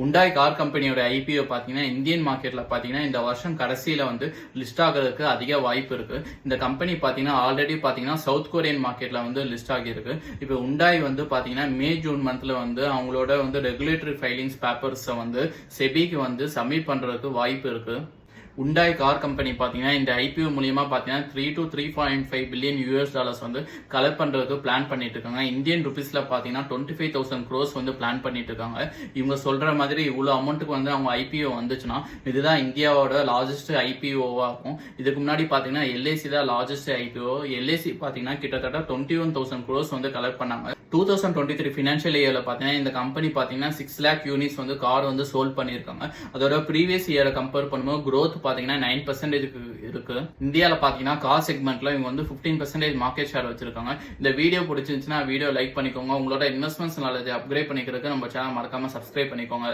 உண்டாய் கார் கம்பெனியோட ஐபிஓ பாத்தீங்கன்னா இந்தியன் மார்க்கெட்ல பாத்தீங்கன்னா இந்த வருஷம் கடைசியில வந்து லிஸ்ட் ஆகிறதுக்கு அதிக வாய்ப்பு இருக்கு. இந்த கம்பெனி பாத்தீங்கன்னா ஆல்ரெடி பாத்தீங்கன்னா சவுத் கொரியன் மார்க்கெட்ல வந்து லிஸ்ட் ஆகியிருக்கு. இப்போ உண்டாய் வந்து பாத்தீங்கன்னா மே ஜூன் மந்த்ல வந்து அவங்களோட வந்து ரெகுலேட்டரி ஃபைலிங்ஸ் பேப்பர்ஸ் வந்து செபிக்கு வந்து சப்மிட் பண்றதுக்கு வாய்ப்பு இருக்கு. உண்டாய் கார் கம்பெனி பாத்தீங்கன்னா இந்த ஐபிஓ மூலியமா பாத்தீங்கன்னா 3 to 3.5 பில்லியன் யூஎஸ் டாலர்ஸ் வந்து கலெக்ட் பண்றதுக்கு பிளான் பண்ணிட்டு இருக்காங்க. இந்தியன் ருபீஸ்ல பாத்தீங்கன்னா 25,000 crores வந்து பிளான் பண்ணிட்டு இருக்காங்க. இவங்க சொல்ற மாதிரி இவ்வளவு அமௌண்ட்டுக்கு வந்து அவங்க ஐபிஓ வந்துச்சுன்னா இதுதான் இந்தியாவோட லார்ஜஸ்ட் ஐபிஓவா இருக்கும். இதுக்கு முன்னாடி பாத்தீங்கன்னா எல்ஐசி தான் லார்ஜஸ்ட் ஐபிஓ. எல்ஐசி பாத்தீங்கன்னா கிட்டத்தட்ட 21,000 crores வந்து கலெக்ட் பண்ணாங்க. 2023 ஃபினான்ஷியல் இயர்ல பாத்தீங்கன்னா இந்த கம்பெனி பாத்தீங்கன்னா 6 lakh யூனிட்ஸ் வந்து கார் வந்து சோல்ட் பண்ணிருக்காங்க. அதோட ப்ரீவியஸ் இயரை கம்பேர் பண்ணும்போது growth பாத்தீங்கன்னா 9% இருக்கு. இந்தியால பாத்தீங்கன்னா கார் செக்மெண்ட்ல இவங்க வந்து 15% மார்க்கெட் ஷேர் வச்சிருக்காங்க. இந்த வீடியோ பிடிச்சிருந்துச்சுன்னா வீடியோ லைக் பண்ணிக்கோங்க. உங்களோட இன்வெஸ்ட்மெண்ட்ஸ் நாலேஜ் அப்கிரேட் பண்ணிக்கிறதுக்கு நம்ம சேனல் மறக்காம சப்ஸ்கிரைப் பண்ணிக்கோங்க.